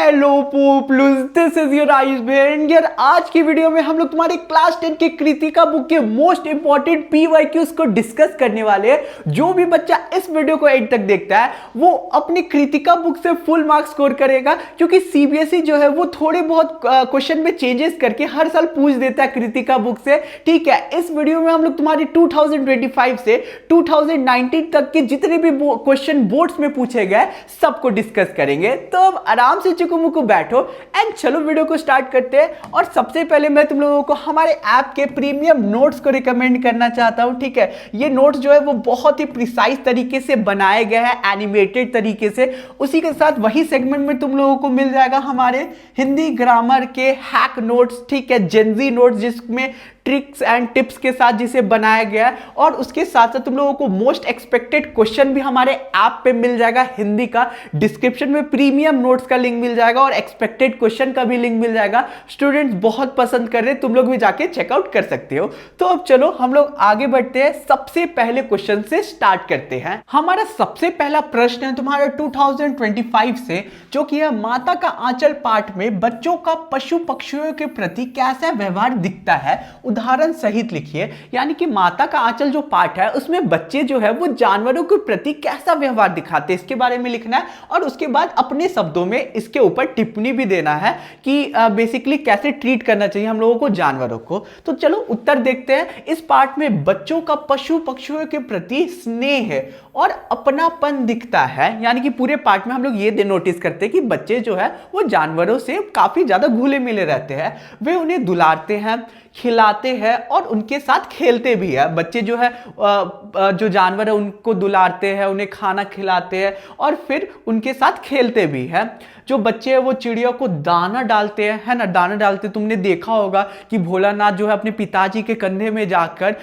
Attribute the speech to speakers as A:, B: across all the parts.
A: Hello peoples, this is your Ayush Ben. यार आज की वीडियो में हम लोग तुम्हारे क्लास 10 के कृतिका बुक के मोस्ट इंपॉर्टेंट पीवाईक्यूज को डिस्कस करने वाले हैं। जो भी बच्चा इस वीडियो को एंड तक देखता है वो अपनी कृतिका बुक से फुल मार्क्स स्कोर करेगा, क्योंकि सीबीएसई जो है वो थोड़े बहुत क्वेश्चन में चेंजेस करके हर साल पूछ देता है कृतिका बुक से। ठीक है, इस वीडियो में हम लोग तुम्हारी 2025 से 2019 तक के जितने भी क्वेश्चन बोर्ड्स में पूछे गए सबको डिस्कस करेंगे। तो अब आराम से चुकू बैठो एंड चलो वीडियो को स्टार्ट करते हैं। और सबसे पहले मैं तुम लोगों को हमारे ऐप के प्रीमियम नोट्स को रिकमेंड करना चाहता हूं। ठीक है, ये नोट्स जो है वो बहुत ही प्रिसाइज तरीके से बनाए गए हैं, एनिमेटेड तरीके से। उसी के साथ वही सेगमेंट में तुम लोगों को मिल जाएगा हमारे हिंदी ग्रामर के हैक नोट्स, ठीक है, जेनजी नोट्स जिसमें ट्रिक्स एंड टिप्स के साथ जिसे बनाया गया है। और उसके साथ साथ तुम लोगों को मोस्ट एक्सपेक्टेड क्वेश्चन भी हमारे ऐप पे मिल जाएगा हिंदी का। डिस्क्रिप्शन में प्रीमियम नोट्स का लिंक मिल जाएगा और एक्सपेक्टेड क्वेश्चन का भी लिंक मिल जाएगा। स्टूडेंट्स बहुत पसंद कर रहे हैं, तुम लोग भी जाके चेकआउट कर सकते हो। तो अब चलो हम लोग आगे बढ़ते हैं, सबसे पहले क्वेश्चन से स्टार्ट करते हैं। हमारा सबसे पहला प्रश्न है तुम्हारा 2025 से, जो कि है माता का आंचल पाठ में बच्चों का पशु पक्षियों के प्रति कैसा व्यवहार दिखता है, उदाहरण सहित लिखिए। यानी कि माता का आंचल जो पाठ है उसमें बच्चे जो है वो जानवरों के प्रति कैसा व्यवहार दिखाते हैं इसके बारे में लिखना है, और उसके बाद अपने शब्दों में इसके ऊपर टिप्पणी भी देना है कि बेसिकली कैसे ट्रीट करना चाहिए हम लोगों को जानवरों को। तो चलो उत्तर देखते हैं। इस पाठ में बच्चों का पशु पक्षियों के प्रति स्नेह और अपनापन दिखता है। यानी कि पूरे पाठ में हम लोग ये नोटिस करते हैं कि बच्चे जो है वो जानवरों से काफी ज्यादा घुले मिले रहते हैं। वे उन्हें दुलारते हैं, खिलाते हैं और उनके साथ खेलते भी है। बच्चे जो है जो जानवर है उनको दुलारते हैं, उन्हें खाना खिलाते हैं और फिर उनके साथ खेलते भी है। जो बच्चे हैं वो चिड़िया को दाना डालते हैं, है ना, दाना डालते। तुमने देखा होगा कि भोलानाथ जो है अपने पिताजी के कंधे में जाकर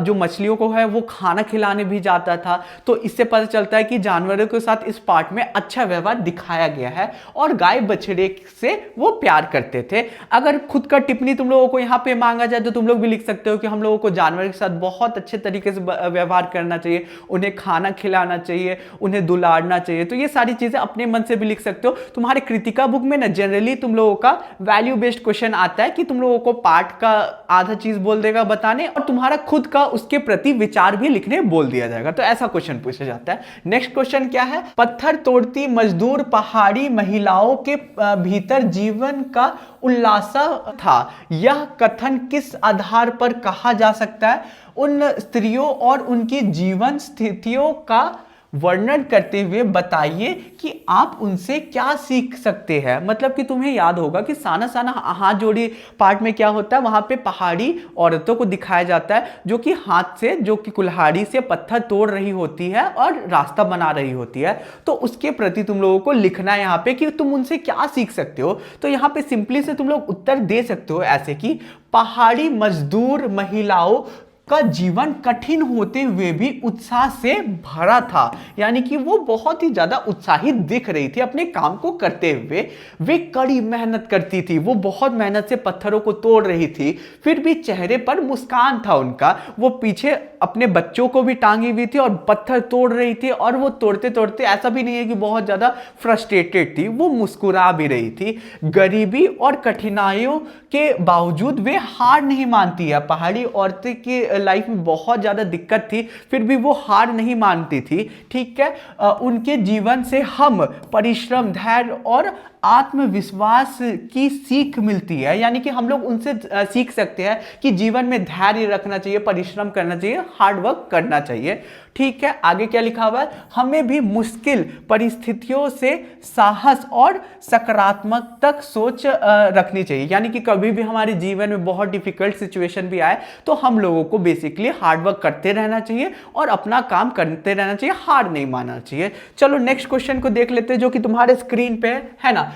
A: जो मछलियों को है वो खाना खिलाने भी जाता था। तो इससे पता चलता है कि जानवरों के साथ इस पाठ में अच्छा व्यवहार दिखाया गया है और गाय बछड़े से वो प्यार करते थे। अगर खुद का टिप्पणी तुम लोगों को यहाँ पे मांगा जाए तो तुम लोग भी लिख सकते हो कि हम लोगों को जानवर के साथ बहुत अच्छे तरीके से व्यवहार करना चाहिए, उन्हें खाना खिलाना चाहिए, उन्हें दुलारना चाहिए। तो ये सारी चीजें अपने मन से भी लिख सकते हो। तुम्हारे कृतिका बुक में ना जनरली तुम लोगों का वैल्यू बेस्ड क्वेश्चन आता है कि तुम लोगों को पाठ का आधा चीज बोल देगा बताने और तुम्हारा खुद का उसके प्रति विचार भी लिखने बोल दिया जाएगा। तो ऐसा क्वेश्चन पूछा जाता है। नेक्स्ट क्वेश्चन क्या है? पत्थर तोड़ती मजदूर पहाड़ी महिलाओं के भीतर जीवन का उल्लास था। यह कथन किस आधार पर कहा जा सकता है? उन स्त्रियों और उनकी जीवन स्थितियों का वर्णन करते हुए बताइए कि आप उनसे क्या सीख सकते हैं। मतलब कि तुम्हें याद होगा कि साना साना हाथ जोड़ी पार्ट में क्या होता है, वहां पे पहाड़ी औरतों को दिखाया जाता है जो कि हाथ से, जो कि कुल्हाड़ी से पत्थर तोड़ रही होती है और रास्ता बना रही होती है। तो उसके प्रति तुम लोगों को लिखना है यहाँ पे कि तुम उनसे क्या सीख सकते हो। तो यहाँ पे सिंपली से तुम लोग उत्तर दे सकते हो ऐसे कि पहाड़ी मजदूर महिलाओं का जीवन कठिन होते हुए भी उत्साह से भरा था। यानी कि वो बहुत ही ज्यादा उत्साहित दिख रही थी अपने काम को करते हुए। वे कड़ी मेहनत करती थी, वो बहुत मेहनत से पत्थरों को तोड़ रही थी, फिर भी चेहरे पर मुस्कान था उनका। वो पीछे अपने बच्चों को भी टांगी हुई थी और पत्थर तोड़ रही थी, और वो तोड़ते तोड़ते ऐसा भी नहीं है कि बहुत ज्यादा फ्रस्ट्रेटेड थी, वो मुस्कुरा भी रही थी। गरीबी और कठिनाइयों के बावजूद वे हार नहीं मानती है। पहाड़ी औरतें की लाइफ में बहुत ज्यादा दिक्कत थी, फिर भी वो हार नहीं मानती थी। ठीक है, उनके जीवन से हम परिश्रम, धैर्य और आत्मविश्वास की सीख मिलती है। यानी कि हम लोग उनसे सीख सकते हैं कि जीवन में धैर्य रखना चाहिए, परिश्रम करना चाहिए, हार्ड वर्क करना चाहिए। ठीक है, आगे क्या लिखा हुआ है? हमें भी मुश्किल परिस्थितियों से साहस और सकारात्मक सोच रखनी चाहिए। यानी कि कभी भी हमारे जीवन में बहुत डिफिकल्ट सिचुएशन भी आए तो हम लोगों को बेसिकली हार्ड वर्क करते रहना चाहिए और अपना काम करते रहना चाहिए, हार नहीं मानना चाहिए। चलो नेक्स्ट क्वेश्चन को देख लेते हैं जो कि तुम्हारे स्क्रीन पे है ना।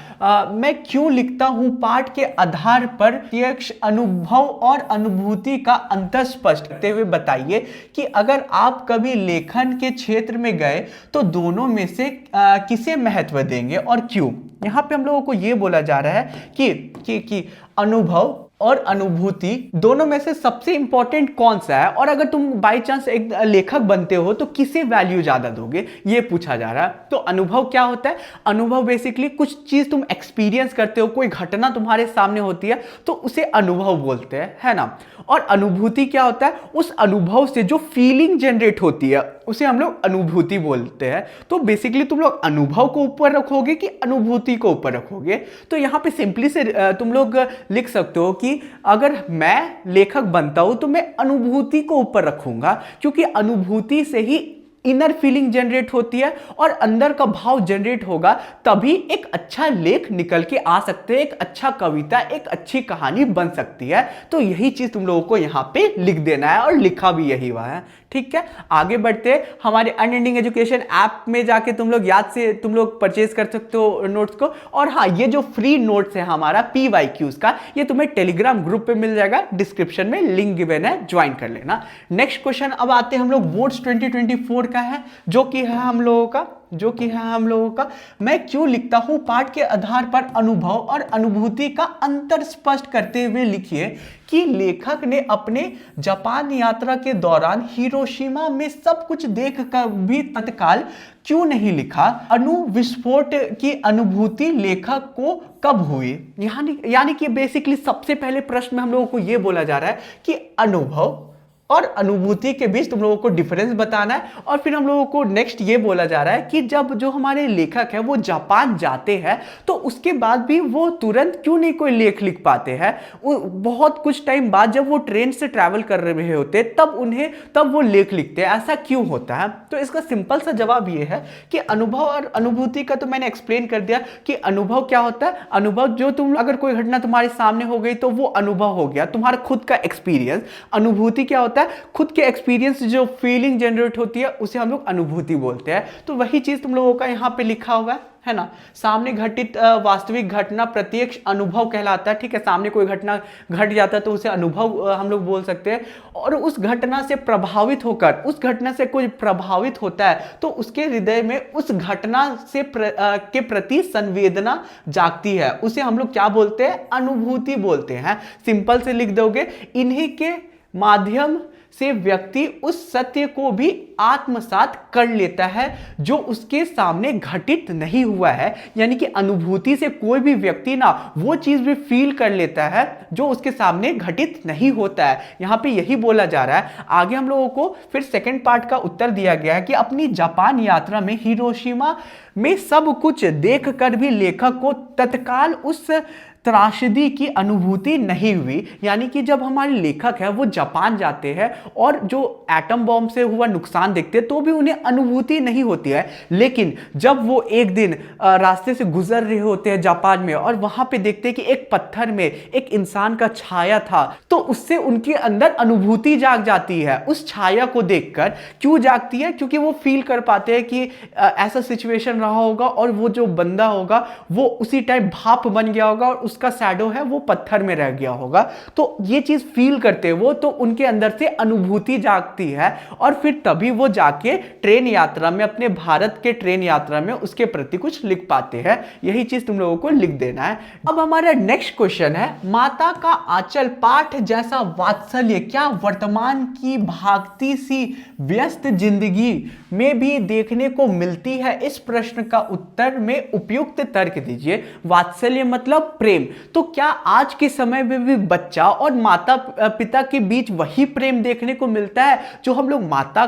A: मैं क्यों लिखता हूं पाठ के आधार पर प्रत्यक्ष अनुभव और अनुभूति का अंतर स्पष्ट करते हुए बताइए कि अगर आप कभी लेखन के क्षेत्र में गए तो दोनों में से किसे महत्व देंगे और क्यों। यहां पे हम लोगों को यह बोला जा रहा है कि अनुभव और अनुभूति दोनों में से सबसे इंपॉर्टेंट कौन सा है, और अगर तुम बाय चांस एक लेखक बनते हो तो किसे वैल्यू ज्यादा दोगे, ये पूछा जा रहा है। तो अनुभव क्या होता है? अनुभव बेसिकली कुछ चीज तुम एक्सपीरियंस करते हो, कोई घटना तुम्हारे सामने होती है तो उसे अनुभव बोलते हैं, है ना। और अनुभूति क्या होता है? उस अनुभव से जो फीलिंग जनरेट होती है उसे हम लोग अनुभूति बोलते हैं। तो बेसिकली तुम लोग अनुभव को ऊपर रखोगे कि अनुभूति को ऊपर रखोगे? तो यहां पे सिंपली से तुम लोग लिख सकते हो कि अगर मैं लेखक बनता हूं तो मैं अनुभूति को ऊपर रखूंगा, क्योंकि अनुभूति से ही इनर फीलिंग जनरेट होती है और अंदर का भाव जनरेट होगा, तभी एक अच्छा लेख निकल के आ सकते हैं, एक अच्छा कविता, एक अच्छी कहानी बन सकती है। तो यही चीज तुम लोगों को यहां पे लिख देना है, और लिखा भी यही हुआ है। ठीक है, आगे बढ़ते हमारे अनएंडिंग एजुकेशन ऐप में जाके तुम लोग याद से तुम लोग परचेज कर सकते हो नोट्स को। और हाँ, ये जो फ्री नोट्स है हमारा PYQs का, ये तुम्हें टेलीग्राम ग्रुप पे मिल जाएगा, डिस्क्रिप्शन में लिंक गिवन है, ज्वाइन कर लेना। नेक्स्ट क्वेश्चन अब आते हैं हम लोग बोर्ड्स 2024 का है, जो कि है हम लोगों का मैं क्यों लिखता हूं पाठ के आधार पर अनुभव और अनुभूति का अंतर स्पष्ट करते हुए लिखिए कि लेखक ने अपने जापान यात्रा के दौरान हिरोशिमा में सब कुछ देखकर भी तत्काल क्यों नहीं लिखा। अणु विस्फोट की अनुभूति लेखक को कब हुई? यानी कि बेसिकली सबसे पहले प्रश्न में हम लोगों को यह बोला जा रहा है कि अनुभव और अनुभूति के बीच तुम लोगों को डिफरेंस बताना है। और फिर हम लोगों को नेक्स्ट ये बोला जा रहा है कि जब जो हमारे लेखक है वो जापान जाते हैं तो उसके बाद भी वो तुरंत क्यों नहीं कोई लेख लिख पाते हैं। बहुत कुछ टाइम बाद जब वो ट्रेन से ट्रैवल कर रहे होते तब वो लेख लिखते हैं, ऐसा क्यों होता है? तो इसका सिंपल सा जवाब ये है कि अनुभव और अनुभूति का तो मैंने एक्सप्लेन कर दिया कि अनुभव क्या होता है। अनुभव जो तुम अगर कोई घटना तुम्हारे सामने हो गई तो वो अनुभव हो गया, तुम्हारा खुद का एक्सपीरियंस। अनुभूति क्या होता है? खुद के एक्सपीरियंस जो फीलिंग जनरेट होती है उसे हम लोग अनुभूति बोलते हैं। तो वही चीज तुम लोगों का यहां पे लिखा हुआ है ना। सामने घटित वास्तविक घटना प्रत्यक्ष अनुभव कहलाता है। ठीक है, सामने कोई घटना घट जाता है तो उसे अनुभव हम लोग बोल सकते हैं। और उस घटना से प्रभावित होकर, उस घटना से कोई प्रभावित होता है तो उसके हृदय में उस घटना से के प्रति संवेदना जागती है, उसे हम लोग क्या बोलते हैं? अनुभूति बोलते हैं। सिंपल से लिख दोगे, इन्हीं के माध्यम से व्यक्ति उस सत्य को भी आत्मसात कर लेता है जो उसके सामने घटित नहीं हुआ है। यानी कि अनुभूति से कोई भी व्यक्ति ना वो चीज भी फील कर लेता है जो उसके सामने घटित नहीं होता है। यहां पे यही बोला जा रहा है। आगे हम लोगों को फिर सेकंड पार्ट का उत्तर दिया गया है कि अपनी जापान यात्रा में हिरोशिमा में सब कुछ देखकर भी लेखक को तत्काल उस त्रासदी की अनुभूति नहीं हुई। यानी कि जब हमारे लेखक है वो जापान जाते हैं और जो एटम बॉम्ब से हुआ नुकसान देखते हैं तो भी उन्हें अनुभूति नहीं होती है, लेकिन जब वो एक दिन रास्ते से गुजर रहे होते हैं जापान में और वहां पे देखते हैं कि एक पत्थर में एक इंसान का छाया था, तो उससे उनके अंदर अनुभूति जाग जाती है। उस छाया को देखकर क्यों जागती है? क्योंकि वो फील कर पाते हैं कि ऐसा सिचुएशन रहा होगा और वो जो बंदा होगा वो उसी टाइम भाप बन गया होगा और उसका शैडो है वो पत्थर में रह गया होगा। तो ये चीज फील करते हैं वो, तो उनके अंदर से अनुभूति जागती है और फिर तभी वो जाके ट्रेन यात्रा में, अपने भारत के ट्रेन यात्रा में उसके प्रति कुछ लिख पाते हैं। यही चीज तुम लोगों को लिख देना है। अब हमारा नेक्स्ट क्वेश्चन है, माता का आंचल पाठ जैसा वात्सल्य क्या वर्तमान की भागती सी व्यस्त जिंदगी में भी देखने को मिलती है? इस प्रश्न का उत्तर में उपयुक्त तर्क दीजिए। वात्सल्य मतलब प्रेम। तो क्या आज के समय में भी बच्चा और माता पिता के बीच वही प्रेम देखने को मिलता है जो हम लोग माता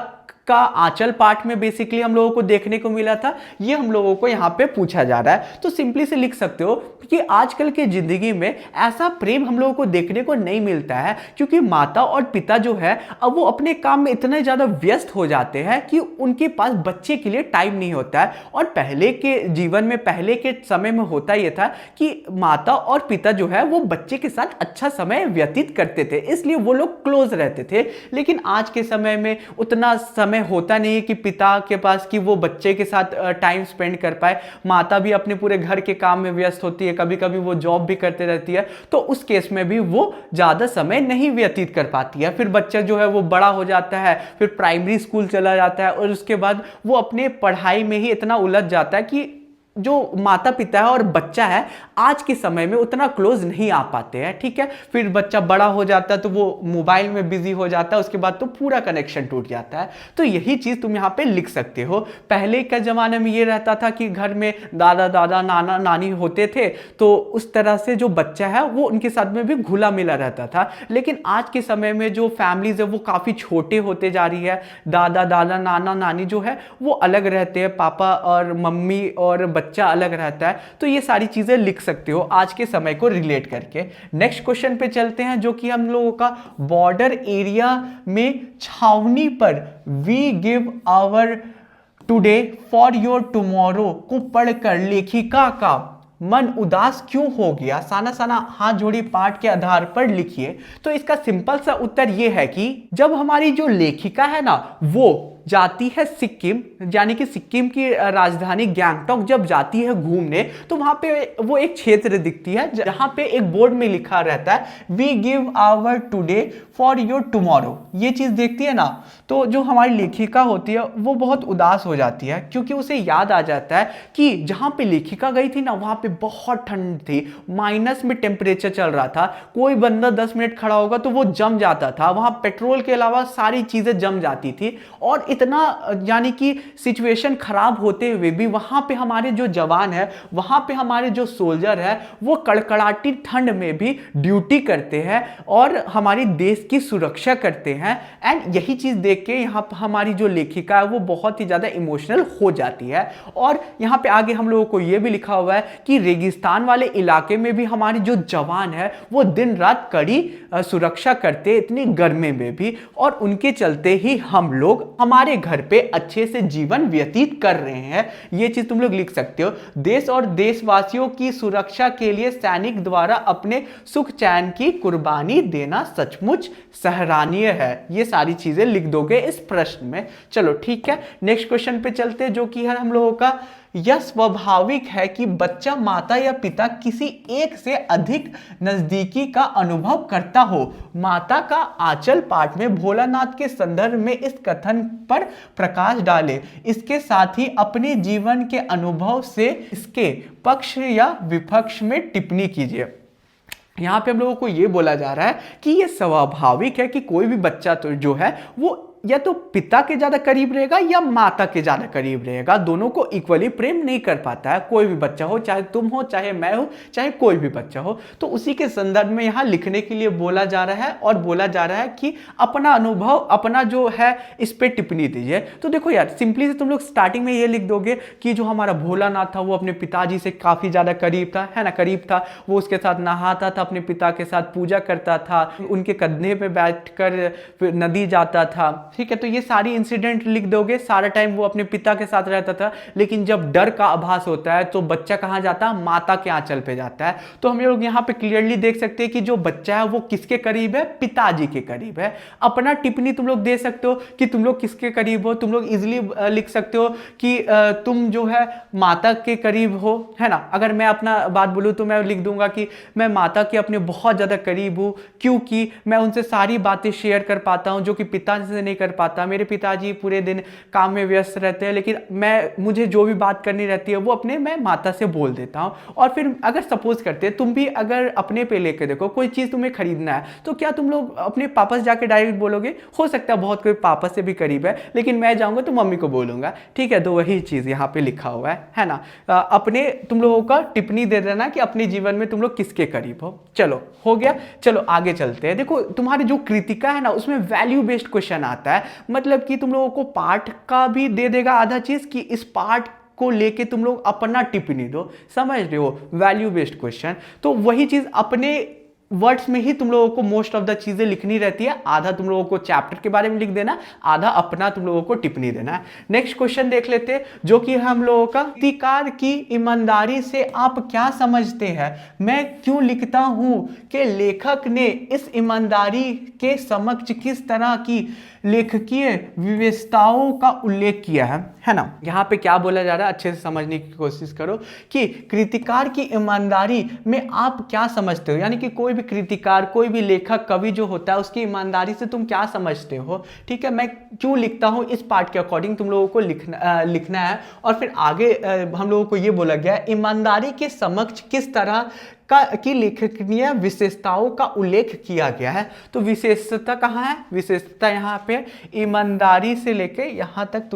A: का आंचल पाठ में बेसिकली हम लोगों को देखने को मिला था? ये हम लोगों को यहां पे पूछा जा रहा है। तो सिंपली से लिख सकते हो कि आजकल के जिंदगी में ऐसा प्रेम हम लोगों को देखने को नहीं मिलता है, क्योंकि माता और पिता जो है अब वो अपने काम में इतने ज्यादा व्यस्त हो जाते हैं कि उनके पास बच्चे के लिए टाइम नहीं होता है। और पहले के जीवन में, पहले के समय में होता यह था कि माता और पिता जो है वो बच्चे के साथ अच्छा समय व्यतीत करते थे, इसलिए वो लोग क्लोज रहते थे। लेकिन आज के समय में उतना समय होता नहीं है कि पिता के पास कि वो बच्चे के साथ टाइम स्पेंड कर पाए। माता भी अपने पूरे घर के काम में व्यस्त होती है, कभी कभी वो जॉब भी करते रहती है, तो उस केस में भी वो ज्यादा समय नहीं व्यतीत कर पाती है। फिर बच्चा जो है वो बड़ा हो जाता है, फिर प्राइमरी स्कूल चला जाता है और उसके बाद वो अपने पढ़ाई में ही इतना उलझ जाता है कि जो माता पिता है और बच्चा है आज के समय में उतना क्लोज नहीं आ पाते हैं, ठीक है। फिर बच्चा बड़ा हो जाता है तो वो मोबाइल में बिजी हो जाता है, उसके बाद तो पूरा कनेक्शन टूट जाता है। तो यही चीज तुम यहाँ पे लिख सकते हो। पहले के जमाने में ये रहता था कि घर में दादा दादा नाना नानी होते थे, तो उस तरह से जो बच्चा है वो उनके साथ में भी घुला मिला रहता था। लेकिन आज के समय में जो फैमिलीज है वो काफी छोटे होते जा रही है। दादा दादा नाना नानी जो है वो अलग रहते हैं, पापा और मम्मी और बच्चा अलग रहता है। तो ये सारी चीजें लिख सकते हो आज के समय को रिलेट करके। नेक्स्ट क्वेश्चन पे चलते हैं, जो कि हम लोगों का बॉर्डर एरिया में छावनी पर we give our today for your tomorrow को पढ़कर लेखिका का मन उदास क्यों हो गया, साना साना हाथ जोड़ी पाठ के आधार पर लिखिए। तो इसका सिंपल सा उत्तर यह है कि जब हमारी जो लेखिका है ना वो जाती है सिक्किम, यानी कि सिक्किम की राजधानी गैंगटॉक जब जाती है घूमने, तो वहां पे वो एक क्षेत्र दिखती है जहां पे एक बोर्ड में लिखा रहता है we give our today for your tomorrow. ये चीज देखती है ना, तो जो हमारी लेखिका होती है वो बहुत उदास हो जाती है, क्योंकि उसे याद आ जाता है कि जहां पे लेखिका गई थी ना वहां पे बहुत ठंड थी, माइनस में टेम्परेचर चल रहा था। कोई बंदा 10 मिनट खड़ा होगा तो वो जम जाता था, वहां पेट्रोल के अलावा सारी चीजें जम जाती थी। और इतना यानी कि सिचुएशन खराब होते हुए भी वहां पे हमारे जो जवान है, वहां पे हमारे जो सोल्जर है वो कड़कड़ाटी ठंड में भी ड्यूटी करते हैं और हमारी देश की सुरक्षा करते हैं। एंड यही चीज देख के यहाँ पर हमारी जो लेखिका है वो बहुत ही ज्यादा इमोशनल हो जाती है। और यहाँ पे आगे हम लोगों को ये भी लिखा हुआ है कि रेगिस्तान वाले इलाके में भी हमारे जो जवान है वो दिन रात कड़ी सुरक्षा करते, इतनी गर्मी में भी, और उनके चलते ही हम लोग हमारे घर पे अच्छे से जीवन व्यतीत कर रहे हैं। ये चीज तुम लोग लिख सकते हो। देश और देशवासियों की सुरक्षा के लिए सैनिक द्वारा अपने सुख चैन की कुर्बानी देना सचमुच सराहनीय है। ये सारी चीजें लिख दोगे इस प्रश्न में। चलो ठीक है, नेक्स्ट क्वेश्चन पे चलते हैं, जो कि है हम लोगों का यह स्वाभाविक है कि बच्चा माता या पिता किसी एक से अधिक नजदीकी का अनुभव करता हो। माता का आंचल पाठ में भोलानाथ के संदर्भ में इस कथन पर प्रकाश डाले। इसके साथ ही अपने जीवन के अनुभव से इसके पक्ष या विपक्ष में टिप्पणी कीजिए। यहां पे हम लोगों को यह बोला जा रहा है कि यह स्वाभाविक है कि कोई भी बच्चा तो जो है वो या तो पिता के ज्यादा करीब रहेगा या माता के ज्यादा करीब रहेगा, दोनों को इक्वली प्रेम नहीं कर पाता है। कोई भी बच्चा हो, चाहे तुम हो, चाहे मैं हो, चाहे कोई भी बच्चा हो, तो उसी के संदर्भ में यहां लिखने के लिए बोला जा रहा है और बोला जा रहा है कि अपना अनुभव, अपना जो है इस पे टिप्पणी दीजिए। तो देखो यार, सिंपली से तुम लोग स्टार्टिंग में ये लिख दोगे कि जो हमारा भोलानाथ था वो अपने पिताजी से काफी ज्यादा करीब था, है ना, करीब था। वो उसके साथ नहाता था, अपने पिता के साथ पूजा करता था, उनके कंधे पे बैठकर नदी जाता था, ठीक है। तो ये सारी इंसिडेंट लिख दोगे। सारा टाइम वो अपने पिता के साथ रहता था, लेकिन जब डर का आभास होता है तो बच्चा कहां जाता है, माता के आंचल पे जाता है। तो हम लोग यहां पे क्लियरली देख सकते हैं कि जो बच्चा है वो किसके करीब है, पिताजी के करीब है। अपना टिप्पणी तुम लोग दे सकते हो कि तुम लोग किसके करीब हो। तुम लोग इजिली लिख सकते हो कि तुम जो है माता के करीब हो, है ना। अगर मैं अपना बात बोलूं तो मैं लिख दूंगा कि मैं माता के अपने बहुत ज्यादा करीब हूं, क्योंकि मैं उनसे सारी बातें शेयर कर पाता हूं जो कि पिता से नहीं कर पाता। मेरे पिताजी पूरे दिन काम में व्यस्त रहते हैं, लेकिन मुझे जो भी बात करनी रहती है वो मैं माता से बोल देता हूं। और फिर अगर सपोज करते हैं तुम भी अगर अपने पे लेके देखो, कोई चीज तुम्हें खरीदना है, तो क्या तुम लोग अपने पापा से जाके डायरेक्ट बोलोगे? हो सकता है बहुत कोई पापा से भी करीब है, लेकिन मैं जाऊंगा तो मम्मी को बोलूंगा, ठीक है। तो वही चीज यहाँ पे लिखा हुआ है ना। अपने तुम लोगों का टिप्पणी दे देना कि अपने जीवन में तुम लोग किसके करीब हो। चलो हो गया, चलो आगे चलते हैं। देखो तुम्हारी जो कृतिका है ना उसमें वैल्यू बेस्ड क्वेश्चन आता है, मतलब कि तुम लोगों को पाठ का भी दे देगा आधा चीज कि इस पाठ को लेके तुम लोग अपना टिप्पणी दो, समझ रहे हो, वैल्यू बेस्ड क्वेश्चन। तो वही चीज अपने वर्ड्स में ही तुम लोगों को मोस्ट ऑफ द चीजें लिखनी रहती है। आधा तुम लोगों को चैप्टर के बारे में लिख देना, आधा अपना तुम लोगों को टिप्पणी देना है। नेक्स्ट क्वेश्चन देख लेते हैं, जो कि हम लोगों का कृतिकार की ईमानदारी से आप क्या समझते हैं? मैं क्यों लिखता हूं कि लेखक ने इस ईमानदारी के समक्ष किस तरह की लेखकीय विशेषताओं का उल्लेख किया है ना। यहाँ पे क्या बोला जा रहा है, अच्छे से समझने की कोशिश करो कि कृतिकार की ईमानदारी में आप क्या समझते हो। यानी कि कोई भी कृतिकार, कोई भी लेखक, कवि जो होता है उसकी ईमानदारी से तुम क्या समझते हो, ठीक है। मैं क्यों लिखता हूँ इस पार्ट के अकॉर्डिंग तुम लोगों को लिखना है। और फिर आगे हम लोगों को ये बोला गया ईमानदारी के समक्ष किस तरह की लेखकीय विशेषताओं का उल्लेख किया गया है। तो विशेषता कहाँ है, विशेषता यहाँ पे ईमानदारी से लेके यहाँ तक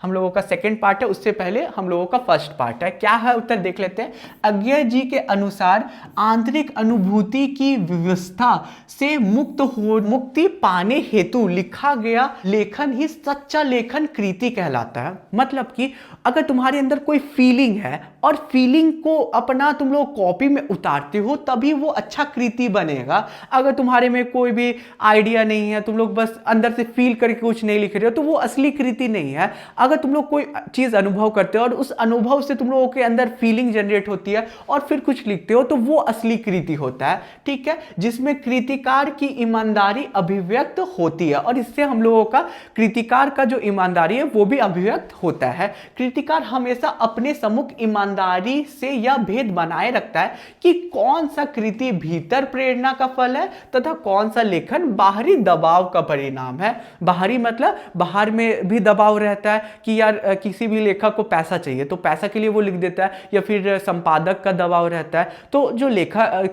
A: हम लोगों का सेकंड पार्ट है, उससे पहले हम लोगों का फर्स्ट पार्ट है। क्या है उत्तर देख लेते हैं। अज्ञेय जी के अनुसार आंतरिक अनुभूति की व्यवस्था से मुक्ति पाने हेतु लिखा गया लेखन ही सच्चा लेखन कृति कहलाता है। मतलब कि अगर तुम्हारे अंदर कोई फीलिंग है और फीलिंग को अपना तुम लोग कॉपी में उतारते हो तभी वो अच्छा कृति बनेगा। अगर तुम्हारे में कोई भी आइडिया नहीं है, तुम लोग बस अंदर से फील करके कुछ नहीं लिख रहे हो, तो वो असली कृति नहीं है। अगर तुम लोग कोई चीज अनुभव करते हो और उस अनुभव से तुम लोगों के अंदर फीलिंग जनरेट होती है और फिर कुछ लिखते हो, तो वो असली कृति होता है, ठीक है, जिसमें कृतिकार की ईमानदारी अभिव्यक्त होती है। और इससे हम लोगों का कृतिकार का जो ईमानदारी है वो भी अभिव्यक्त होता है। कृतिकार हमेशा अपने सम्मुख ईमानदारी से यह भेद बनाए रखता है कि कौन सा कृति भीतर प्रेरणा का फल है तथा कौन सा लेखन बाहरी दबाव का परिणाम है। बाहरी मतलब बाहर में भी दबाव रहता है कि यार किसी भी लेखक को पैसा चाहिए तो पैसा के लिए वो लिख देता है, या फिर संपादक का दबाव रहता है, तो जो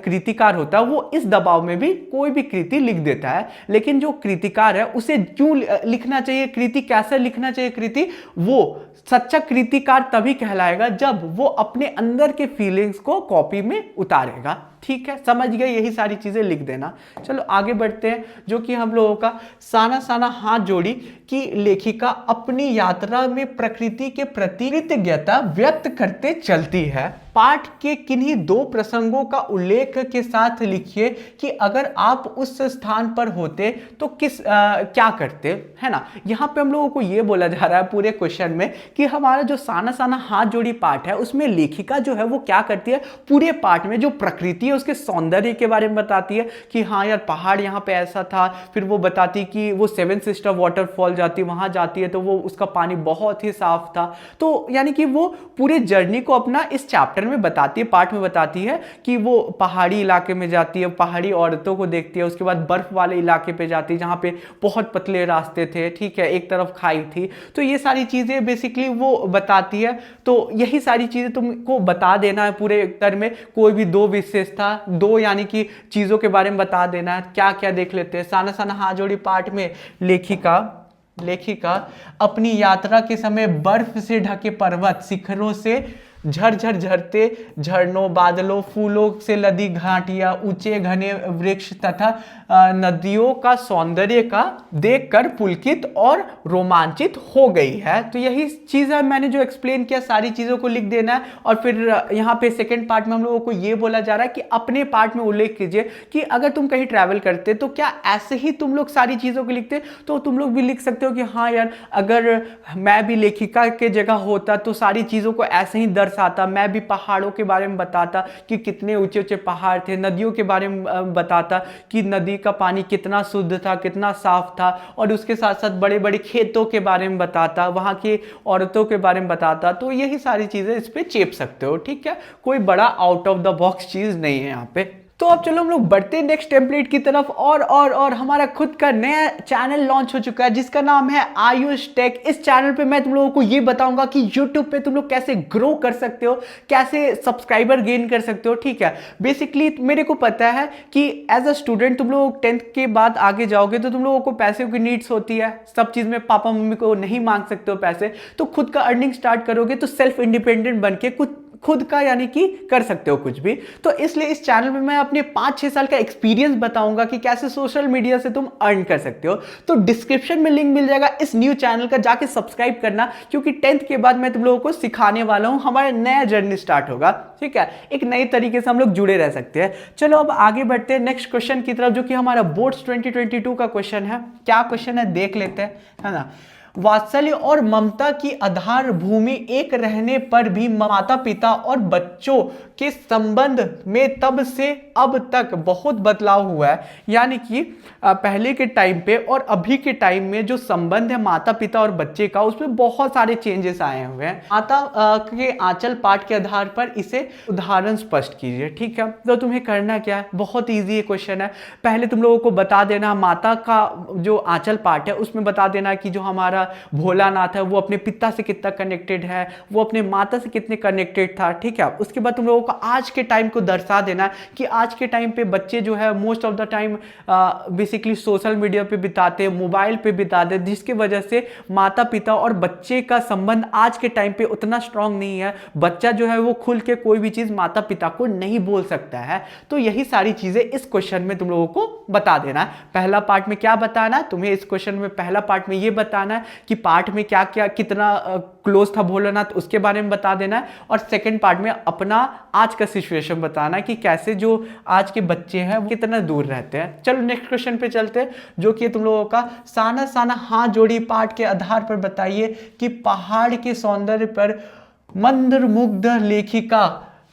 A: कृतिकार होता है वो इस दबाव में भी कोई भी कृति लिख देता है। लेकिन जो कृतिकार है उसे क्यों लिखना चाहिए, कृति कैसे लिखना चाहिए, कृति वो सच्चा कृतिकार तभी कहलाएगा जब वो अपने अंदर के फीलिंग्स को कॉपी में उतारेगा, ठीक है, समझ गए, यही सारी चीजें लिख देना। चलो आगे बढ़ते हैं, जो कि हम लोगों का साना साना हाथ जोड़ी कि लेखिका अपनी यात्रा में प्रकृति के प्रति कृतज्ञता व्यक्त करते चलती है। पाठ के किन्हीं दो प्रसंगों का उल्लेख के साथ लिखिए कि अगर आप उस स्थान पर होते तो क्या करते, है ना। यहाँ पे हम लोगों को ये बोला जा रहा है पूरे क्वेश्चन में कि हमारा जो साना साना हाथ जोड़ी पाठ है उसमें लेखिका जो है वो क्या करती है, पूरे पाठ में जो प्रकृति है उसके सौंदर्य के बारे में बताती है कि हाँ यार पहाड़ यहाँ पे ऐसा था, फिर वो बताती कि वो सेवन सिस्टर वाटरफॉल जाती है, वहां जाती है तो वो उसका पानी बहुत ही साफ था। तो यानी कि वो पूरे जर्नी को अपना इस चैप्टर में बताती है, पाठ में बताती है कि वो पहाड़ी इलाके में जाती है, पहाड़ी औरतों को देखती है, उसके बाद बर्फ वाले इलाके पे जाती है जहाँ पे बहुत पतले रास्ते थे, ठीक है, एक तरफ खाई थी। तो ये सारी चीजें बेसिकली वो बताती है। तो यही सारी चीजें तुमको बता देना है पूरे उत्तर में, कोई भी दो विशेषता, दो यानी कि चीजों के बारे में बता देना है। क्या क्या देख लेते हैं। साना साना हाथ जोड़ी पाठ में लेखिका अपनी यात्रा के समय बर्फ से ढके पर्वत शिखरों से झरझर झरते झरनों, बादलों, फूलों से लदी घाटियां, ऊंचे घने वृक्ष तथा नदियों का सौंदर्य का देखकर पुलकित और रोमांचित हो गई है। तो यही चीज है, मैंने जो एक्सप्लेन किया सारी चीजों को लिख देना है। और फिर यहाँ पे सेकंड पार्ट में हम लोगों को ये बोला जा रहा है कि अपने पार्ट में उल्लेख कीजिए कि अगर तुम कहीं ट्रैवल करते तो क्या ऐसे ही तुम लोग सारी चीजों को लिखते, तो तुम लोग भी लिख सकते हो कि हाँ यार अगर मैं भी लेखिका के जगह होता तो सारी चीजों को ऐसे ही दर्शाता, मैं भी पहाड़ों के बारे में बताता कि कितने ऊंचे ऊंचे पहाड़ थे, नदियों के बारे में बताता कि नदी का पानी कितना शुद्ध था, कितना साफ था, और उसके साथ साथ बड़े बड़े खेतों के बारे में बताता, वहां की औरतों के बारे में बताता। तो यही सारी चीजें इस पे चेप सकते हो, ठीक है, कोई बड़ा आउट ऑफ द बॉक्स चीज नहीं है यहाँ पे। तो अब चलो हम लोग बढ़ते हैं नेक्स्ट टेम्पलेट की तरफ। और हमारा खुद का नया चैनल लॉन्च हो चुका है जिसका नाम है आयुष टेक। इस चैनल पे मैं तुम लोगों को ये बताऊंगा कि YouTube पे तुम लोग कैसे ग्रो कर सकते हो, कैसे सब्सक्राइबर गेन कर सकते हो, ठीक है। बेसिकली मेरे को पता है कि एज अ स्टूडेंट तुम लोग 10th के बाद आगे जाओगे तो तुम लोगों को पैसे की नीड्स होती है, सब चीज में पापा मम्मी को नहीं मांग सकते हो पैसे, तो खुद का अर्निंग स्टार्ट करोगे तो सेल्फ इंडिपेंडेंट बन के खुद का यानी कि कर सकते हो कुछ भी। तो इसलिए इस चैनल में मैं अपने 5-6 साल का एक्सपीरियंस बताऊंगा कि कैसे सोशल मीडिया से तुम अर्न कर सकते हो। तो डिस्क्रिप्शन में लिंक मिल जाएगा इस न्यू चैनल का, जाके सब्सक्राइब करना, क्योंकि 10th के बाद मैं तुम लोगों को सिखाने वाला हूं, हमारा नया जर्नी स्टार्ट होगा, ठीक है, एक नई तरीके से हम लोग जुड़े रह सकते हैं। चलो अब आगे बढ़ते हैं नेक्स्ट क्वेश्चन की तरफ, जो कि हमारा बोर्ड्स 2022 का क्वेश्चन है। क्या क्वेश्चन है देख लेते हैं, है ना। वात्सल्य और ममता की आधार भूमि एक रहने पर भी माता पिता और बच्चों के संबंध में तब से अब तक बहुत बदलाव हुआ है। यानी कि पहले के टाइम पे और अभी के टाइम में जो संबंध है माता पिता और बच्चे का, उसमें बहुत सारे चेंजेस आए हुए हैं। माता के आंचल पाठ के आधार पर इसे उदाहरण स्पष्ट कीजिए। ठीक है, तो तुम्हें करना क्या है, बहुत इजी क्वेश्चन है। पहले तुम लोगों को बता देना माता का जो आंचल पाठ है उसमें बता देना कि जो हमारा भोलानाथ है वो अपने पिता से कितना कनेक्टेड है, वो अपने माता से कितने कनेक्टेड था। ठीक है, उसके बाद तुम लोगों को आज के टाइम को दर्शा देना कि आज के टाइम पे बच्चे जो है most of the time basically social media पे बिताते हैं, मोबाइल पे बिताते हैं, जिसकी वजह से माता पिता और बच्चे का संबंध आज के टाइम पे उतना स्ट्रांग नहीं है। बच्चा जो है वो खुल के कोई भी चीज माता पिता को नहीं बोल सकता है। तो यही सारी चीजें इस क्वेश्चन में तुम लोगों को बता देना है। पहला पार्ट में क्या बताना है तुम्हें, इस क्वेश्चन में पहला पार्ट में ये बताना है कि पार्ट में क्या क्या कितना क्लोज था भोलानाथ, उसके बारे में बता देना है। और सेकंड पार्ट में अपना आज का सिचुएशन बताना है कि कैसे जो आज के बच्चे हैं वो कितना दूर रहते हैं। चलो नेक्स्ट क्वेश्चन पे चलते हैं, जो कि तुम लोगों का साना साना हाथ जोड़ी पाठ के आधार पर बताइए कि पहाड़ के सौंदर्य पर मंत्रमुग्ध लेखिका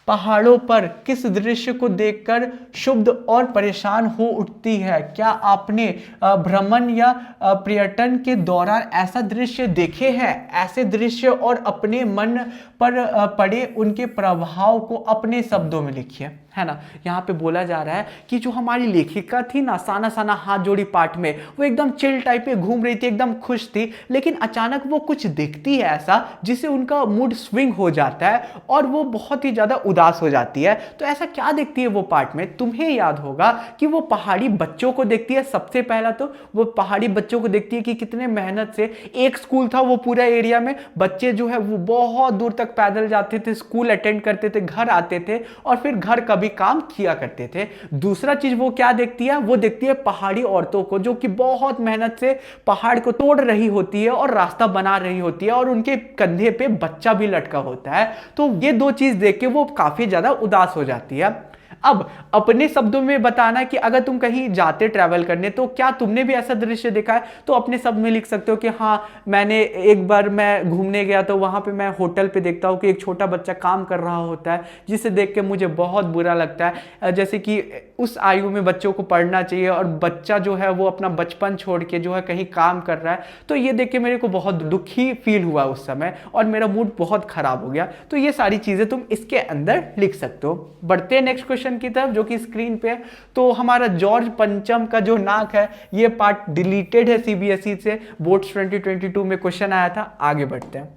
A: पहाड़ों पर किस दृश्य को देखकर क्षुब्ध और परेशान हो उठती है। क्या आपने भ्रमण या पर्यटन के दौरान ऐसा दृश्य देखे हैं? ऐसे दृश्य और अपने मन पर पड़े उनके प्रभाव को अपने शब्दों में लिखिए, है ना। यहाँ पे बोला जा रहा है कि जो हमारी लेखिका थी ना साना साना हाथ जोड़ी पाठ में, वो एकदम चिल टाइप में घूम रही थी, एकदम खुश थी, लेकिन अचानक वो कुछ देखती है ऐसा जिससे उनका मूड स्विंग हो जाता है और वो बहुत ही ज्यादा उदास हो जाती है। तो ऐसा क्या देखती है वो पार्ट में, तुम्हें याद होगा कि वो पहाड़ी बच्चों को देखती है। सबसे पहला तो वो पहाड़ी बच्चों को देखती है कि कितने मेहनत से, एक स्कूल था वो पूरा एरिया में, बच्चे जो है वो बहुत दूर तक पैदल जाते थे, स्कूल अटेंड करते थे, घर आते थे और फिर घर का भी काम किया करते थे। दूसरा चीज वो क्या देखती है, वो देखती है पहाड़ी औरतों को जो कि बहुत मेहनत से पहाड़ को तोड़ रही होती है और रास्ता बना रही होती है और उनके कंधे पे बच्चा भी लटका होता है। तो ये दो चीज देख के वो काफी ज्यादा उदास हो जाती है। अब अपने शब्दों में बताना कि अगर तुम कहीं जाते ट्रैवल करने तो क्या तुमने भी ऐसा दृश्य देखा है, तो अपने शब्द में लिख सकते हो कि हाँ मैंने एक बार मैं घूमने गया तो वहां पे मैं होटल पे देखता हूँ कि एक छोटा बच्चा काम कर रहा होता है जिसे देख के मुझे बहुत बुरा लगता है। जैसे कि उस आयु में बच्चों को पढ़ना चाहिए और बच्चा जो है वो अपना बचपन छोड़ के जो है कहीं काम कर रहा है, तो ये देख के मेरे को बहुत दुखी फील हुआ उस समय और मेरा मूड बहुत खराब हो गया। तो ये सारी चीजें तुम इसके अंदर लिख सकते हो। बढ़ते हैं नेक्स्ट क्वेश्चन की तरफ जो कि स्क्रीन पे है। तो हमारा जॉर्ज पंचम का जो नाक है ये पार्ट डिलीटेड है सीबीएसई से, बोर्ड्स 2022 में क्वेश्चन आया था। आगे बढ़ते हैं।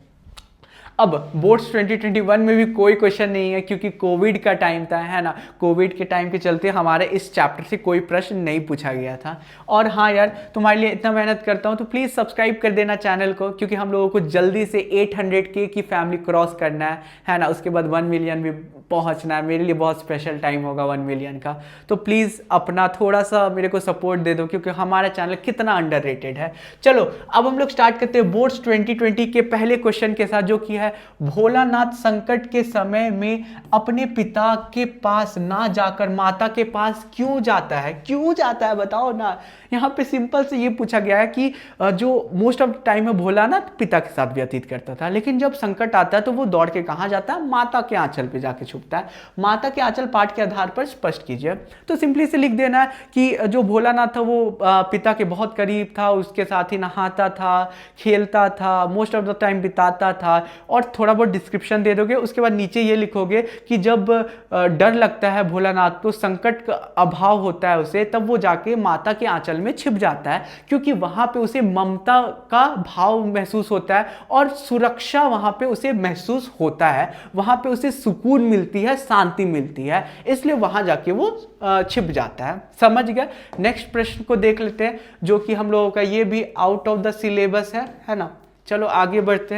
A: अब बोर्ड्स 2021 में भी कोई क्वेश्चन नहीं है क्योंकि कोविड का टाइम था, है ना। कोविड के टाइम के चलते हमारे इस चैप्टर से कोई प्रश्न नहीं पूछा गया था। और हाँ यार, तुम्हारे लिए इतना मेहनत करता हूँ तो प्लीज़ सब्सक्राइब कर देना चैनल को, क्योंकि हम लोगों को जल्दी से 800K की फैमिली क्रॉस करना है ना। उसके बाद 1 मिलियन भी पहुँचना है। मेरे लिए बहुत स्पेशल टाइम होगा 1 मिलियन का। तो प्लीज़ अपना थोड़ा सा मेरे को सपोर्ट दे दो, क्योंकि हमारा चैनल कितना अंडररेटेड है। चलो अब हम लोग स्टार्ट करते हैं बोर्ड्स 2020 के पहले क्वेश्चन के साथ, जो कि है भोलानाथ संकट के समय में अपने पिता के पास ना जाकर माता के पास क्यों जाता है? क्यों जाता है बताओ ना। यहाँ पे सिंपल से ये पूछा गया है कि जो मोस्ट ऑफ टाइम में भोलानाथ पिता के साथ व्यतीत करता था, लेकिन जब संकट आता है तो वो दौड़ के कहाँ जाता है? माता के आंचल पे जाके छुपता है। माता के आंचल पाठ के आधार पर स्पष्ट कीजिए। तो सिंपली से लिख देना है कि जो भोलानाथ था वो पिता के बहुत करीब था, उसके साथ ही नहाता था, खेलता था, मोस्ट ऑफ द टाइम बिताता था। और थोड़ा बहुत डिस्क्रिप्शन दे दोगे। उसके बाद नीचे ये लिखोगे कि जब डर लगता है भोलानाथ को, संकट का अभाव होता है उसे, तब वो जाके माता के आंचल में छिप जाता है, क्योंकि वहां पे उसे ममता का भाव महसूस होता है और सुरक्षा वहां पे उसे महसूस होता है, वहां पे उसे सुकून मिलती है, शांति मिलती है, इसलिए वहां जाके वो छिप जाता है। समझ गए? नेक्स्ट प्रश्न को देख लेते हैं, जो कि हम लोगों का ये भी आउट ऑफ द सिलेबस है ना। चलो आगे बढ़ते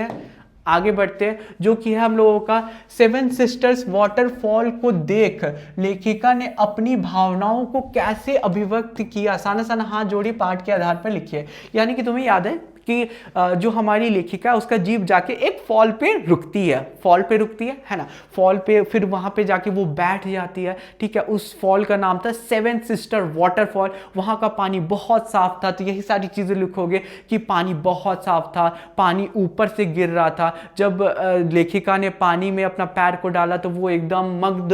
A: हैं, जो कि है हम लोगों का 7 सिस्टर्स वाटरफॉल को देख लेखिका ने अपनी भावनाओं को कैसे अभिव्यक्त किया। साना साना हाथ जोड़ी पाठ के आधार पर लिखिए। यानी कि तुम्हें याद है कि जो हमारी लेखिका है उसका जीप जाके एक फॉल पे रुकती है ना, फॉल पे फिर वहां पे जाके वो बैठ जाती है, ठीक है। उस फॉल का नाम था सेवन सिस्टर वाटरफॉल, वहां का पानी बहुत साफ था। तो यही सारी चीजें लिखोगे कि पानी बहुत साफ था, पानी ऊपर से गिर रहा था। जब लेखिका ने पानी में अपना पैर को डाला तो वो एकदम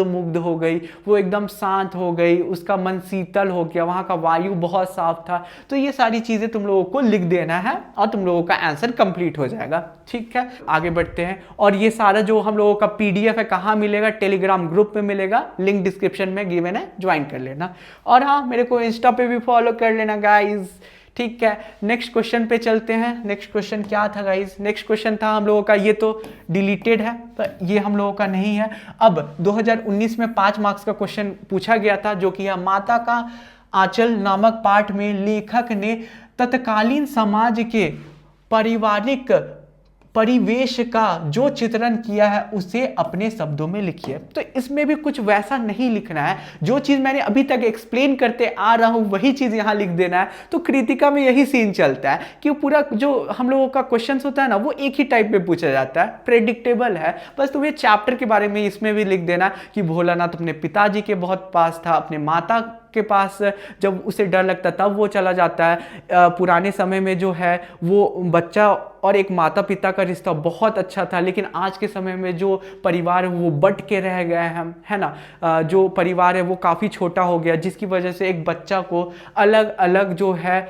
A: मुग्ध हो गई, वो एकदम शांत हो गई, उसका मन शीतल हो गया, वहां का वायु बहुत साफ था। तो ये सारी चीजें तुम लोगों को लिख देना है और तुम लोगों का आंसर कंप्लीट हो जाएगा, ठीक है। आगे बढ़ते हैं। और ये सारा जो हम लोगों का पीडीएफ है कहां मिलेगा? टेलीग्राम ग्रुप में मिलेगा, लिंक डिस्क्रिप्शन में गिवन है, ज्वाइन कर लेना। और हाँ, मेरे को इंस्टा पे भी फॉलो कर लेना गाइज, ठीक है। नेक्स्ट क्वेश्चन पे चलते हैं। नेक्स्ट क्वेश्चन क्या था गाइज? नेक्स्ट क्वेश्चन था हम लोगों का, ये तो डिलीटेड है, पर ये हम लोगों का नहीं है। अब 2019 में 5 मार्क्स का क्वेश्चन पूछा गया था, जो कि माता का आंचल नामक पाठ में लेखक ने तत्कालीन समाज के पारिवारिक परिवेश का जो चित्रण किया है उसे अपने शब्दों में लिखिए। तो इसमें भी कुछ वैसा नहीं लिखना है, जो चीज मैंने अभी तक एक्सप्लेन करते आ रहा हूं वही चीज यहां लिख देना है। तो कृतिका में यही सीन चलता है कि पूरा जो हम लोगों का क्वेश्चन होता है ना, वो एक ही टाइप में पूछा जाता है, प्रेडिक्टेबल है। बस तुम्हें चैप्टर के बारे में इसमें भी लिख देना कि भोलानाथ अपने पिताजी के बहुत पास था, अपने माता के पास जब उसे डर लगता तब वो चला जाता है। पुराने समय में जो है वो बच्चा और एक माता पिता का रिश्ता बहुत अच्छा था, लेकिन आज के समय में जो परिवार है वो बट के रह गए हैं, है ना। जो परिवार है वो काफ़ी छोटा हो गया, जिसकी वजह से एक बच्चा को अलग अलग जो है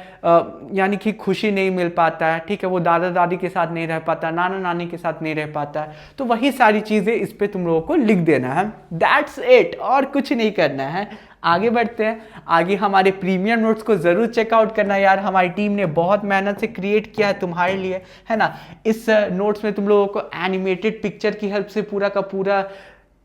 A: यानी कि खुशी नहीं मिल पाता है, ठीक है। वो दादा दादी के साथ नहीं रह पाता, नाना नानी के साथ नहीं रह पाता है। तो वही सारी चीज़ें इस पर तुम लोगों को लिख देना है, दैट्स इट, और कुछ नहीं करना है। आगे बढ़ते हैं। आगे हमारे प्रीमियम नोट्स को जरूर चेकआउट करना यार, हमारी टीम ने बहुत मेहनत से क्रिएट किया है तुम्हारे लिए, है ना। इस नोट्स में तुम लोगों को एनिमेटेड पिक्चर की हेल्प से पूरा का पूरा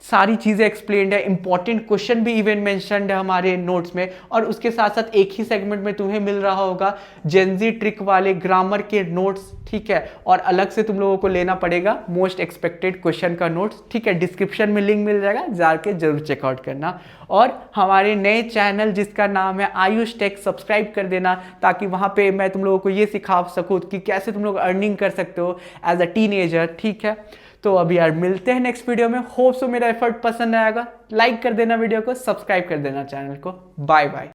A: सारी चीज़ें एक्सप्लेन्ड है, इंपॉर्टेंट क्वेश्चन भी इवन मेंशन्ड है हमारे नोट्स में। और उसके साथ साथ एक ही सेगमेंट में तुम्हें मिल रहा होगा जेनजी ट्रिक वाले ग्रामर के नोट्स, ठीक है। और अलग से तुम लोगों को लेना पड़ेगा मोस्ट एक्सपेक्टेड क्वेश्चन का नोट्स, ठीक है। डिस्क्रिप्शन में लिंक मिल जाएगा, जाके जरूर चेकआउट करना। और हमारे नए चैनल जिसका नाम है आयुष टेक, सब्सक्राइब कर देना, ताकि वहाँ पे मैं तुम लोगों को ये सिखा सकूँ कि कैसे तुम लोग अर्निंग कर सकते हो एज अ टीनेजर, ठीक है। तो अभी यार मिलते हैं नेक्स्ट वीडियो में। होप सो मेरा एफर्ट पसंद आएगा। लाइक कर देना वीडियो को, सब्सक्राइब कर देना चैनल को। Bye bye.